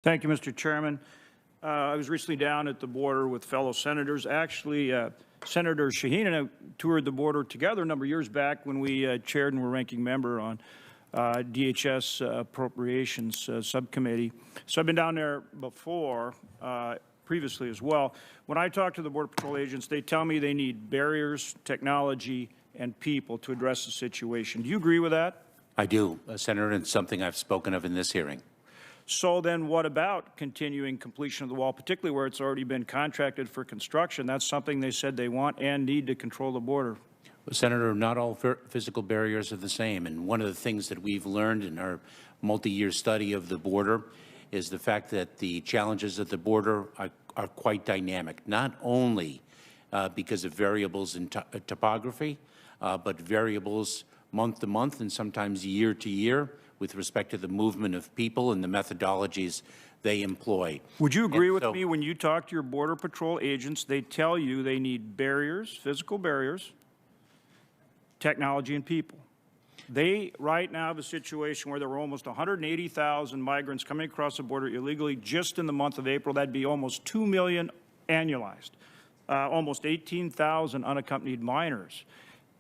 Thank you, Mr. Chairman. I was recently down at the border with fellow senators. Actually, Senator Shaheen and I toured the border together a number of years back when we chaired and were ranking member on DHS Appropriations Subcommittee. So I've been down there before, previously as well. When I talk to the Border Patrol agents, they tell me they need barriers, technology, and people to address the situation. Do you agree with that? I do, Senator, and it's something I've spoken of in this hearing. So then what about continuing completion of the wall, particularly where it's already been contracted for construction? That's something they said they want and need to control the border. Well, Senator, not all physical barriers are the same, and one of the things that we've learned in our multi-year study of the border is the fact that the challenges at the border are quite dynamic, not only because of variables in topography, but variables month to month and sometimes year to year with respect to the movement of people and the methodologies they employ. Would you agree with me when you talk to your Border Patrol agents, they tell you they need barriers, physical barriers, technology, and people? They right now have a situation where there were almost 180,000 migrants coming across the border illegally just in the month of April. That'd be almost 2 million annualized, almost 18,000 unaccompanied minors.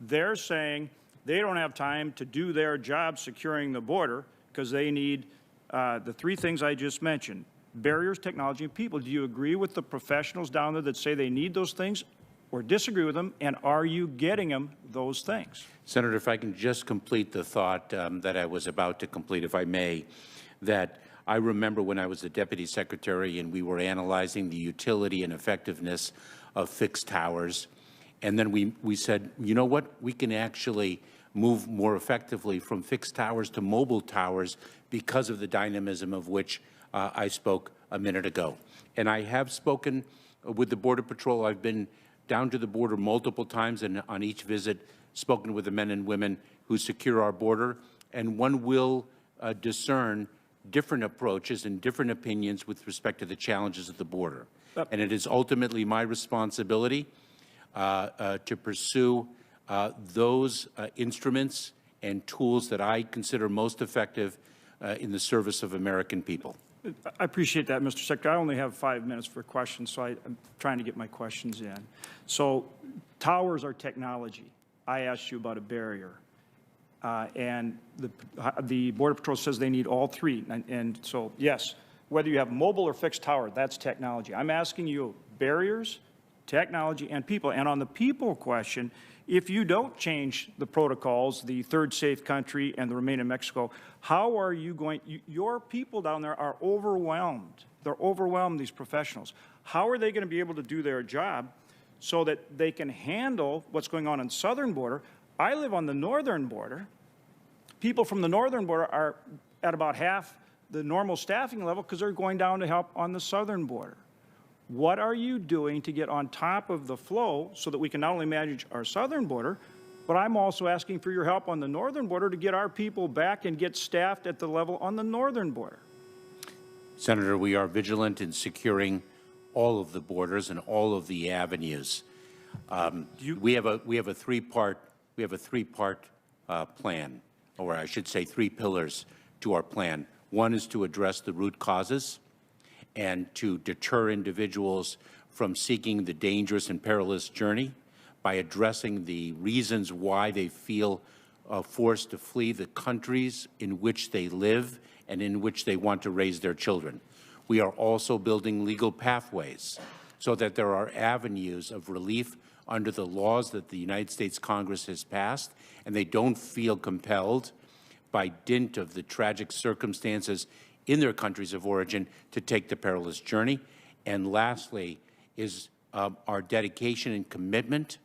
They're saying they don't have time to do their job securing the border because they need the three things I just mentioned: barriers, technology, and people. Do you agree with the professionals down there that say they need those things, or disagree with them, and are you getting them those things? Senator, if I can just complete the thought that I was about to complete, if I may, that I remember when I was the Deputy Secretary and we were analyzing the utility and effectiveness of fixed towers, and then we said, you know what, we can actually move more effectively from fixed towers to mobile towers because of the dynamism of which I spoke a minute ago. And I have spoken with the Border Patrol. I've been down to the border multiple times, and on each visit spoken with the men and women who secure our border, and one will discern different approaches and different opinions with respect to the challenges of the border. And it is ultimately my responsibility to pursue those instruments and tools that I consider most effective in the service of American people. I appreciate that, Mr. Secretary. I only have 5 minutes for questions, so I'm trying to get my questions in. So towers are technology. I asked you about a barrier. And the Border Patrol says they need all three. And so, yes, whether you have mobile or fixed tower, that's technology. I'm asking you barriers, technology, and people. And on the people question, if you don't change the protocols, the third safe country and the Remain in Mexico, how are you going? Your people down there are overwhelmed. They're overwhelmed, these professionals. How are they going to be able to do their job so that they can handle what's going on the southern border? I live on the northern border. People from the northern border are at about half the normal staffing level because they're going down to help on the southern border. What are you doing to get on top of the flow so that we can not only manage our southern border, but I'm also asking for your help on the northern border to get our people back and get staffed at the level on the northern border? Senator, we are vigilant in securing all of the borders and all of the avenues. We have a three-part plan, or I should say 3 pillars to our plan. One is to address the root causes and to deter individuals from seeking the dangerous and perilous journey by addressing the reasons why they feel forced to flee the countries in which they live and in which they want to raise their children. We are also building legal pathways so that there are avenues of relief under the laws that the United States Congress has passed, and they don't feel compelled by dint of the tragic circumstances in their countries of origin to take the perilous journey. And lastly is our dedication and commitment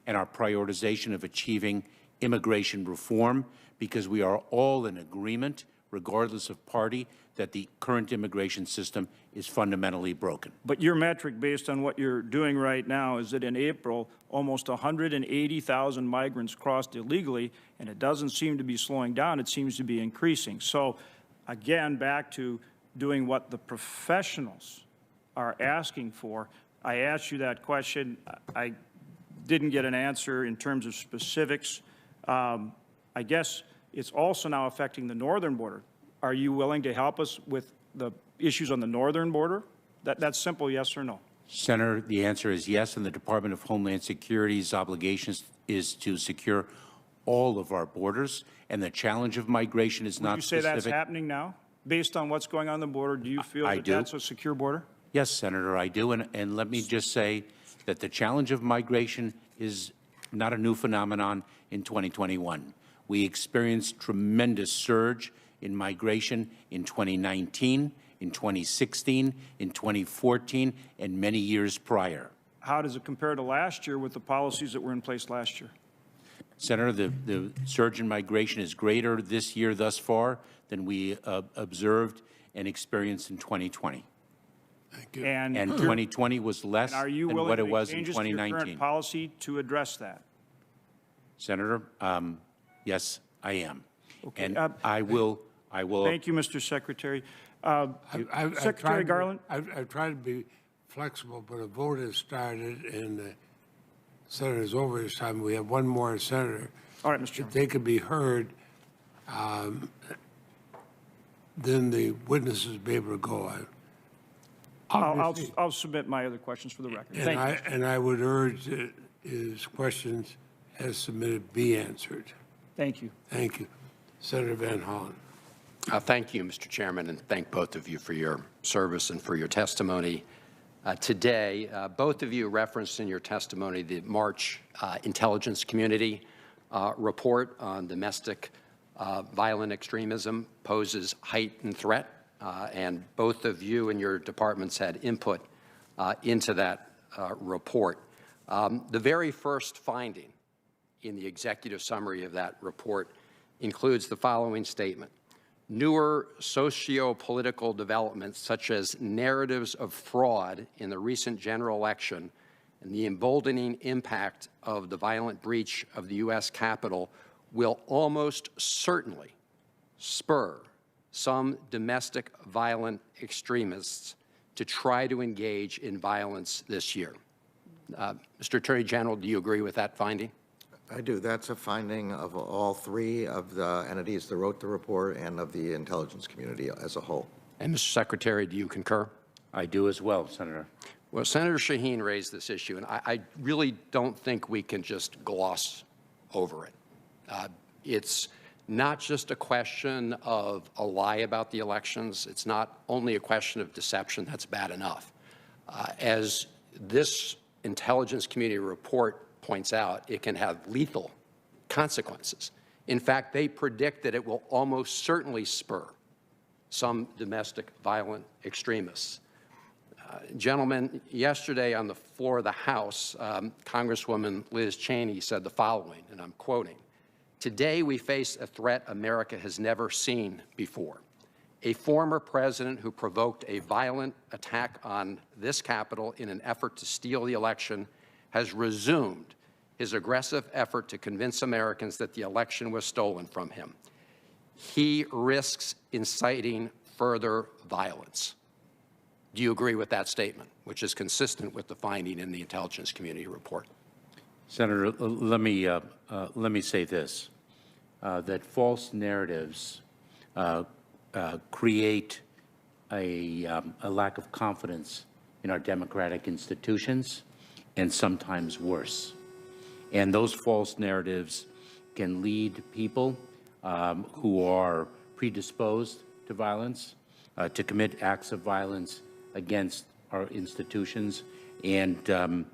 and our prioritization of achieving immigration reform, because we are all in agreement, regardless of party, that the current immigration system is fundamentally broken. But your metric, based on what you're doing right now, is that in April, almost 180,000 migrants crossed illegally, and it doesn't seem to be slowing down. It seems to be increasing. So, again, back to doing what the professionals are asking for. I asked you that question. I didn't get an answer in terms of specifics. I guess it's also now affecting the northern border. Are you willing to help us with the issues on the northern border? That's simple, yes or no? Senator, the answer is yes, and the Department of Homeland Security's obligations is to secure all of our borders, and the challenge of migration is not specific. Would you say that's happening now? Based on what's going on the border, do you feel that that's a secure border? Yes, Senator, I do, and let me just say that the challenge of migration is not a new phenomenon in 2021. We experienced tremendous surge in migration in 2019, in 2016, in 2014, and many years prior. How does it compare to last year with the policies that were in place last year? Senator, the surge in migration is greater this year thus far than we observed and experienced in 2020. Thank you. And 2020 was less are you than willing what to it make was in changes to your 2019. current policy to address that? Senator, yes, I am. Okay. And I will. Thank you, Mr. Secretary. Secretary Garland? I've tried to be flexible, but a vote has started, and the Senator's over this time. We have one more senator. All right, Mr. If Chairman. they could be heard, then the witnesses will be able to go on. I'll submit my other questions for the record. Thank you. And I would urge that his questions as submitted be answered. Thank you. Thank you. Senator Van Hollen. Thank you, Mr. Chairman, and thank both of you for your service and for your testimony. Today, both of you referenced in your testimony the March Intelligence Community report on domestic violent extremism poses heightened threat, and both of you and your departments had input into that report. The very first finding in the executive summary of that report includes the following statement: newer socio-political developments, such as narratives of fraud in the recent general election and the emboldening impact of the violent breach of the U.S. Capitol, will almost certainly spur some domestic violent extremists to try to engage in violence this year. Mr. Attorney General, do you agree with that finding? I do. That's a finding of all three of the entities that wrote the report and of the intelligence community as a whole. And Mr. Secretary, do you concur? I do as well, Senator. Well, Senator Shaheen raised this issue, and I really don't think we can just gloss over it. It's not just a question of a lie about the elections. It's not only a question of deception. That's bad enough. As this intelligence community report points out, it can have lethal consequences. In fact, they predict that it will almost certainly spur some domestic violent extremists. Gentlemen, yesterday on the floor of the House, Congresswoman Liz Cheney said the following, and I'm quoting: "Today we face a threat America has never seen before. A former president who provoked a violent attack on this Capitol in an effort to steal the election has resumed his aggressive effort to convince Americans that the election was stolen from him. He risks inciting further violence." Do you agree with that statement, which is consistent with the finding in the intelligence community report? Senator, let me say this, that false narratives create a lack of confidence in our democratic institutions, and sometimes worse. And those false narratives can lead people who are predisposed to violence to commit acts of violence against our institutions, and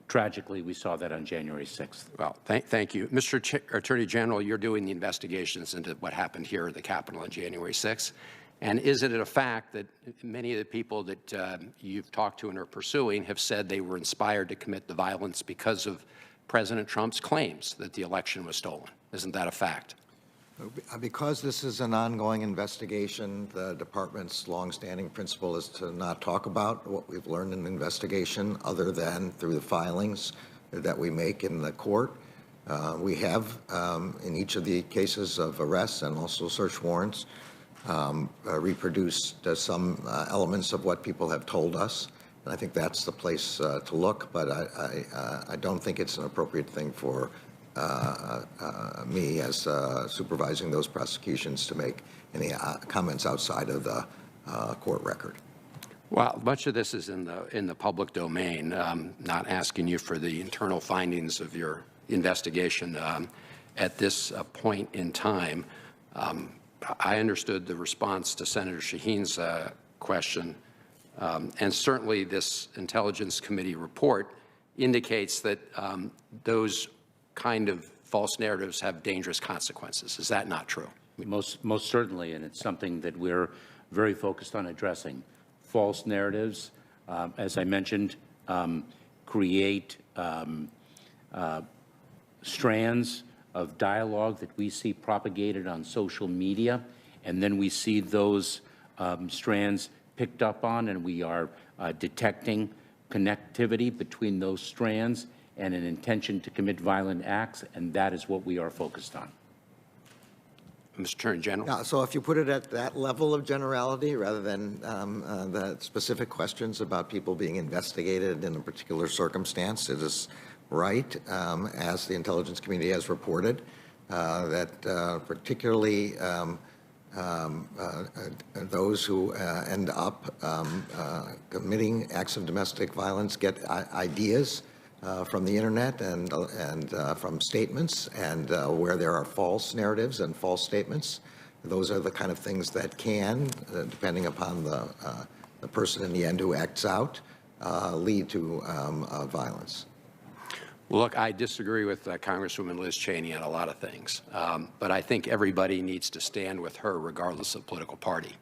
tragically, we saw that on January 6th. Well, thank you. Mr. Attorney General, you're doing the investigations into what happened here at the Capitol on January 6th. And is it a fact that many of the people that you've talked to and are pursuing have said they were inspired to commit the violence because of President Trump's claims that the election was stolen? Isn't that a fact? Because this is an ongoing investigation, the department's longstanding principle is to not talk about what we've learned in the investigation other than through the filings that we make in the court. We have, in each of the cases of arrests and also search warrants, reproduced some elements of what people have told us. And I think that's the place to look, but I don't think it's an appropriate thing for me as supervising those prosecutions to make any comments outside of the court record. Well, much of this is in the public domain. Not asking you for the internal findings of your investigation at this point in time. I understood the response to Senator Shaheen's question, and certainly this Intelligence Committee report indicates that those kind of false narratives have dangerous consequences. Is that not true? Most certainly, and it's something that we're very focused on addressing. False narratives, as I mentioned, create strands of dialogue that we see propagated on social media, and then we see those strands picked up on, and we are detecting connectivity between those strands and an intention to commit violent acts, and that is what we are focused on. Mr. Attorney General? Yeah, so if you put it at that level of generality, rather than the specific questions about people being investigated in a particular circumstance, it is right, as the intelligence community has reported, that particularly those who end up committing acts of domestic violence get ideas from the internet and from statements, and where there are false narratives and false statements. Those are the kind of things that can, depending upon the person in the end who acts out, lead to violence. Well, look, I disagree with Congresswoman Liz Cheney on a lot of things, but I think everybody needs to stand with her regardless of political party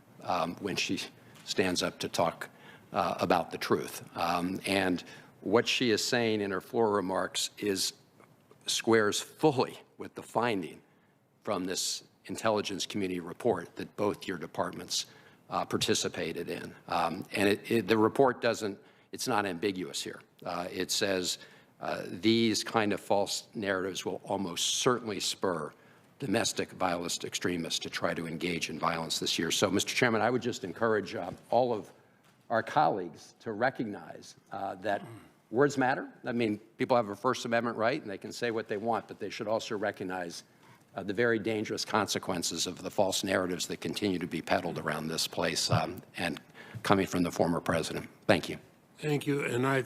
when she stands up to talk about the truth. And what she is saying in her floor remarks squares fully with the finding from this intelligence community report that both your departments participated in. And the report it's not ambiguous here. It says these kind of false narratives will almost certainly spur domestic violence extremists to try to engage in violence this year. So, Mr. Chairman, I would just encourage all of our colleagues to recognize that words matter. I mean, people have a First Amendment right, and they can say what they want, but they should also recognize the very dangerous consequences of the false narratives that continue to be peddled around this place and coming from the former president. Thank you. Thank you. And I